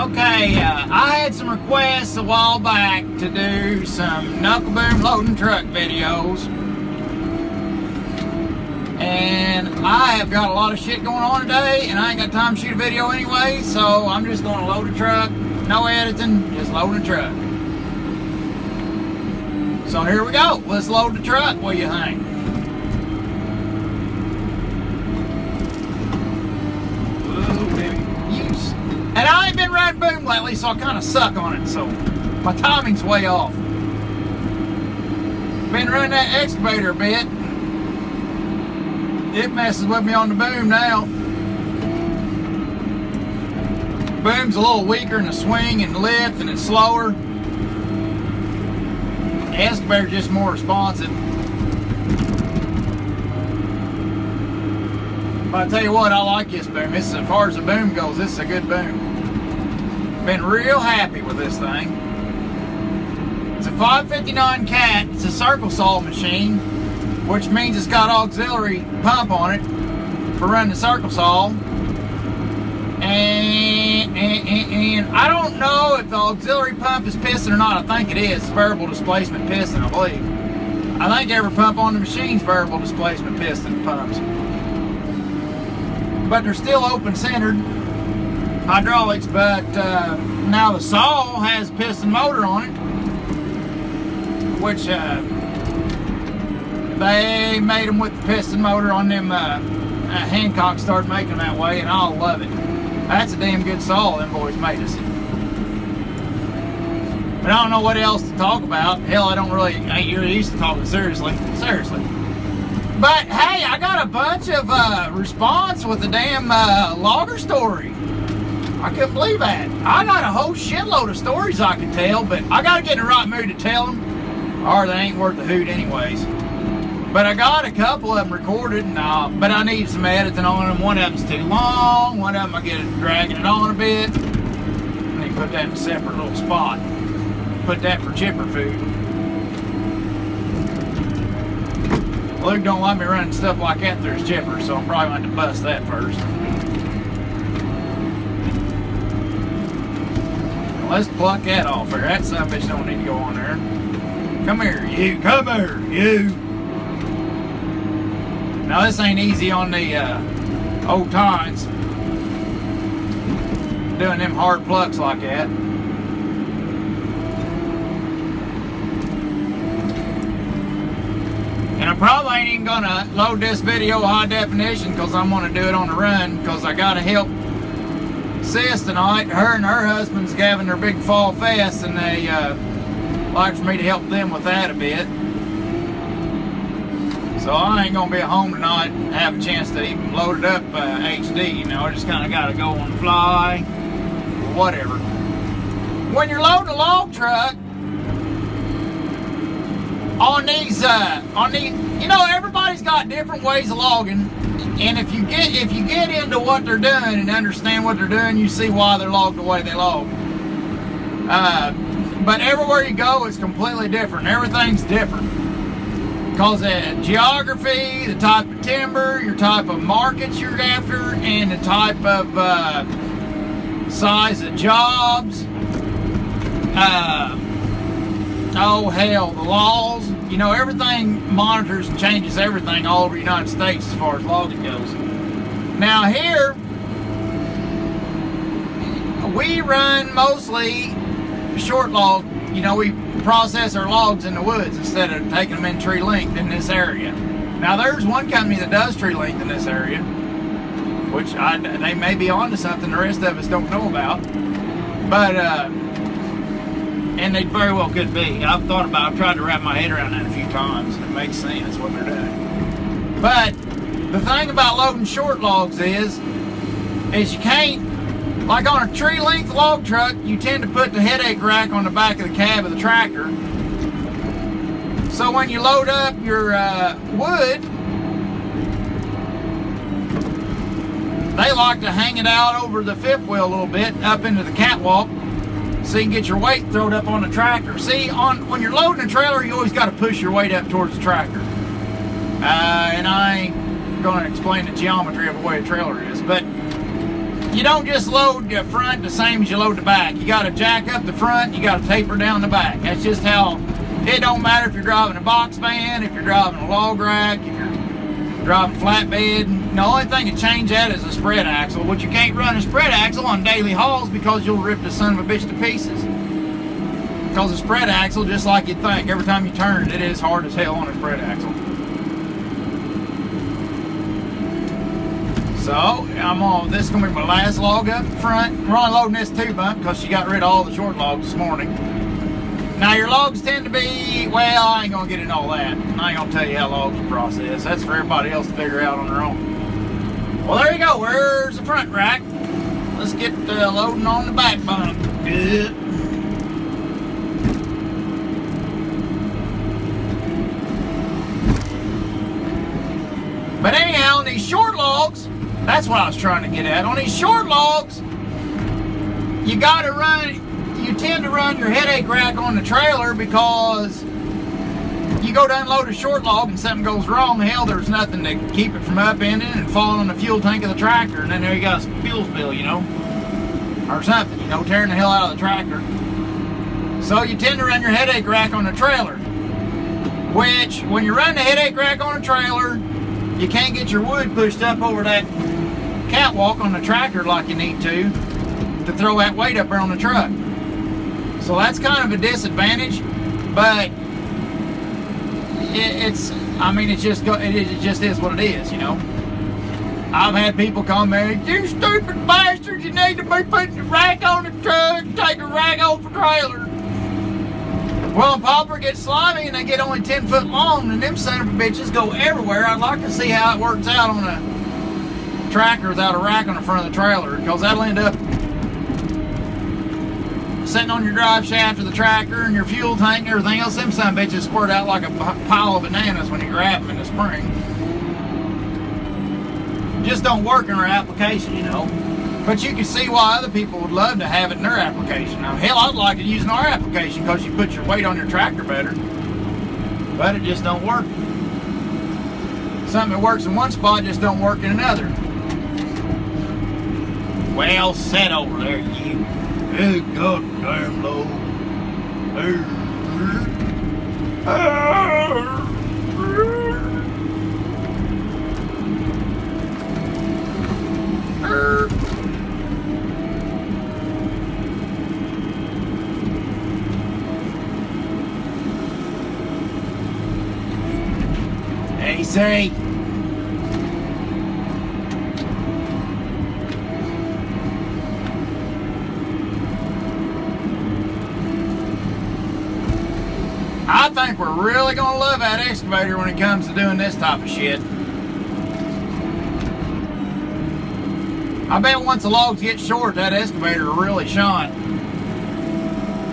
Okay, I had some requests a while back to do some knuckleboom loading truck videos. And I have got a lot of shit going on today, and I ain't got time to shoot a video anyway, so I'm just going to load a truck. No editing, just loading a truck. So here we go. Let's load the truck. What do you think? Ooh, baby. Use. And I ain't been riding boom lately, so I kind of suck on it, so my timing's way off. Been running that excavator a bit. It messes with me on the boom now. Boom's a little weaker in the swing and lift, and it's slower. The excavator's just more responsive. But I tell you what, I like this boom. This, as far as the boom goes, this is a good boom. Been real happy with this thing. It's a 559 cat. It's a circle saw machine, which means it's got auxiliary pump on it for running the circle saw. And I don't know if the auxiliary pump is piston or not. I think it is. It's variable displacement piston, I believe. I think every pump on the machine's variable displacement piston pumps. But they're still open-centered hydraulics, but now the saw has a piston motor on it, which they made them with the piston motor on them. Hancock started making them that way, and I love it. That's a damn good saw them boys made us. But I don't know what else to talk about. Hell, I ain't really used to talking seriously. But hey, I got a bunch of response with the damn logger story. I couldn't believe that. I got a whole shitload of stories I could tell, but I gotta get in the right mood to tell them, or they ain't worth the hoot anyways. But I got a couple of them recorded, but I need some editing on them. One of them's too long, one of them I get it dragging it on a bit. I need to put that in a separate little spot. Put that for chipper food. Luke don't like me running stuff like that through his chipper, so I'm probably going to have to bust that first. Let's pluck that off there. That son of a bitch don't need to go on there. Come here, you. Come here, you. Now this ain't easy on the old tines. Doing them hard plucks like that. And I probably ain't even gonna load this video high definition because I'm gonna do it on the run, because I gotta help sis tonight. Her and her husband's having their big fall fest, and they like for me to help them with that a bit. So I ain't gonna be at home tonight and have a chance to even load it up HD, you know. I just kinda gotta go on the fly, or whatever. When you're loading a log truck, on these, you know, everybody's got different ways of logging, and if you get into what they're doing and understand what they're doing, you see why they're logged the way they log. But everywhere you go, it's completely different. Everything's different because of geography, the type of timber, your type of markets you're after, and the type of size of jobs. Oh hell, the laws, you know, everything monitors and changes everything all over the United States as far as logging goes. Now here, we run mostly short log. You know, we process our logs in the woods instead of taking them in tree length in this area. Now there's one company that does tree length in this area, which they may be onto something the rest of us don't know about. But and they very well could be. I've tried to wrap my head around that a few times. It makes sense what they're doing. But the thing about loading short logs is you can't, like on a tree length log truck, you tend to put the headache rack on the back of the cab of the tractor. So when you load up your wood, they like to hang it out over the fifth wheel a little bit, up into the catwalk, so you can get your weight thrown up on the tractor. See, when you're loading a trailer, you always got to push your weight up towards the tractor. And I ain't going to explain the geometry of the way a trailer is, but you don't just load the front the same as you load the back. You got to jack up the front, you got to taper down the back. That's just how, it don't matter if you're driving a box van, if you're driving a log rack, if you're driving flatbed. The only thing to change that is a spread axle, which you can't run a spread axle on daily hauls because you'll rip the son of a bitch to pieces. Because a spread axle, just like you'd think, every time you turn it is hard as hell on a spread axle. So, this is going to be my last log up front. We're only loading this 2-bump because she got rid of all the short logs this morning. Now, your logs tend to be, well, I ain't going to get into all that. I ain't going to tell you how logs are processed. That's for everybody else to figure out on their own. Well, there you go. Where's the front rack? Let's get loading on the back bump. Good. But anyhow, on these short logs, that's what I was trying to get at. On these short logs, you tend to run your headache rack on the trailer because you go to unload a short log and something goes wrong. Hell, there's nothing to keep it from upending and falling on the fuel tank of the tractor. And then there you got a fuel spill, you know, or something, you know, tearing the hell out of the tractor. So you tend to run your headache rack on the trailer, which when you run the headache rack on a trailer, you can't get your wood pushed up over that catwalk on the tractor like you need to throw that weight up there on the truck. So that's kind of a disadvantage, but it just is what it is, you know. I've had people call me, "You stupid bastards, you need to be putting the rack on the truck, take the rack off the trailer." Well, a popper gets slimy and they get only 10 foot long, and them son of a bitches go everywhere. I'd like to see how it works out on a tractor without a rack on the front of the trailer, because that'll end up sitting on your drive shaft of the tractor and your fuel tank and everything else. Them son of bitches squirt out like a pile of bananas when you grab them in the spring. Just don't work in our application, you know. But you can see why other people would love to have it in their application. Now, hell, I'd like to use in our application because you put your weight on your tractor better. But it just don't work. Something that works in one spot just don't work in another. Well said over there, you. Hey, goddamn low. Say, I think we're really going to love that excavator when it comes to doing this type of shit. I bet once the logs get short, that excavator will really shine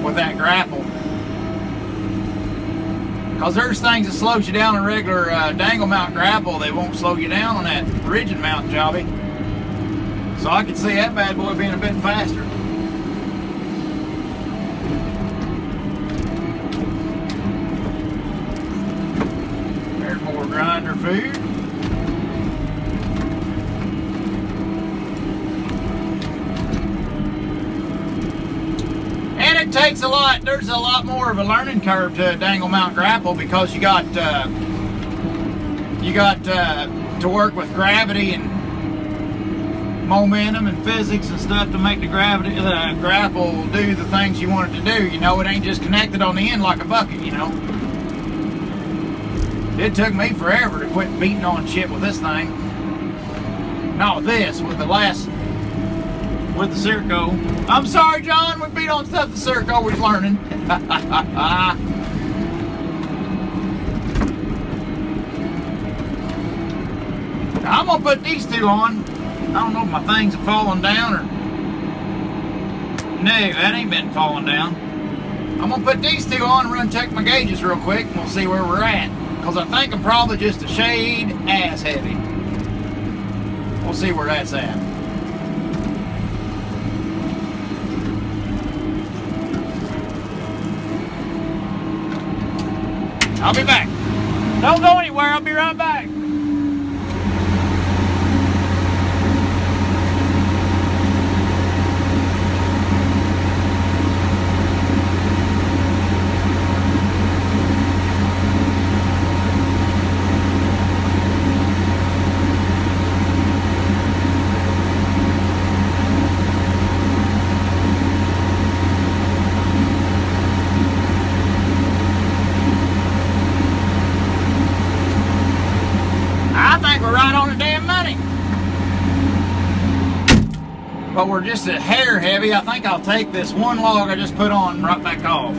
with that grapple. Because there's things that slows you down in regular dangle mount grapple, they won't slow you down on that rigid mount jobby. So I could see that bad boy being a bit faster. There's more grinder food. It takes a lot. There's a lot more of a learning curve to a dangle mount grapple because you got to work with gravity and momentum and physics and stuff to make the grapple do the things you want it to do. You know, it ain't just connected on the end like a bucket. You know, it took me forever to quit beating on shit with this thing. Not with this, with the Serco. I'm sorry, John, we beat on stuff the Serco was learning. I'm gonna put these two on. I don't know if my things have fallen down or... No, that ain't been falling down. I'm gonna put these two on and run check my gauges real quick and we'll see where we're at. Because I think I'm probably just a shade ass heavy. We'll see where that's at. I'll be back. Don't go anywhere, I'll be right back. but we're just a hair heavy. I think I'll take this one log I just put on right back off.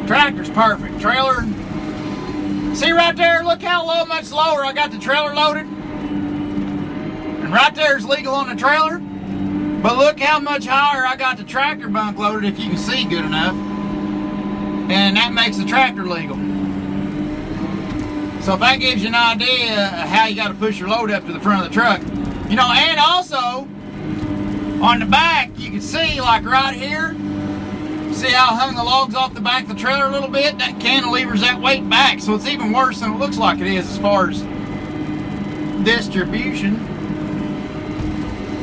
Tractor's perfect. Trailer, see right there, look how much lower I got the trailer loaded. And right there is legal on the trailer. But look how much higher I got the tractor bunk loaded, if you can see good enough. And that makes the tractor legal. So if that gives you an idea of how you got to push your load up to the front of the truck. You know, and also, on the back, you can see, like right here, see how I hung the logs off the back of the trailer a little bit? That cantilever's that weight back, so it's even worse than it looks like it is as far as distribution.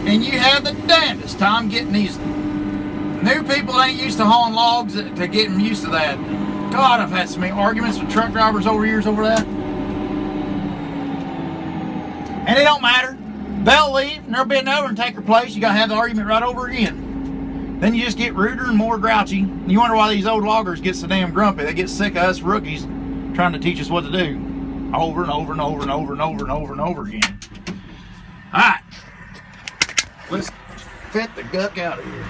And you have the damnedest time getting these new people ain't used to hauling logs to get them used to that. God, I've had so many arguments with truck drivers over years over that. And it don't matter. They'll leave and they'll bend over and take their place. You gotta have the argument right over again. Then you just get ruder and more grouchy. And you wonder why these old loggers get so damn grumpy. They get sick of us rookies trying to teach us what to do. Over and over and over and over and over and over and over again. Alright. Let's fit the guck out of here.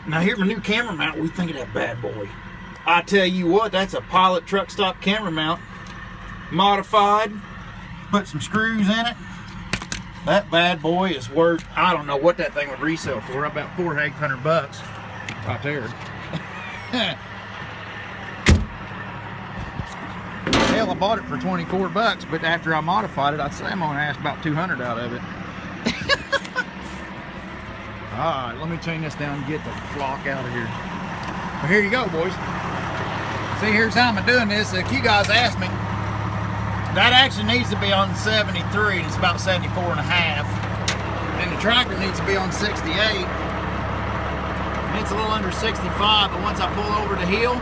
Now here's my new camera mount. What do you think of that bad boy? I tell you what, that's a Pilot truck stop camera mount. Modified. Put some screws in it. That bad boy is worth, I don't know what that thing would resell for, about $400 bucks. Right there. Hell, I bought it for 24 bucks, but after I modified it, I'd say I'm gonna ask about 200 out of it. Alright, let me chain this down and get the flock out of here. Well, here you go, boys. See, here's how I'm doing this. If you guys ask me, that actually needs to be on 73, and it's about 74 and a half. And the tractor needs to be on 68. And it's a little under 65, but once I pull over the hill,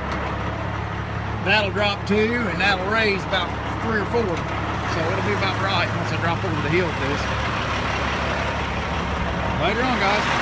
that'll drop 2, and that'll raise about 3 or 4. So it'll be about right once I drop over the hill with this. Later on, guys.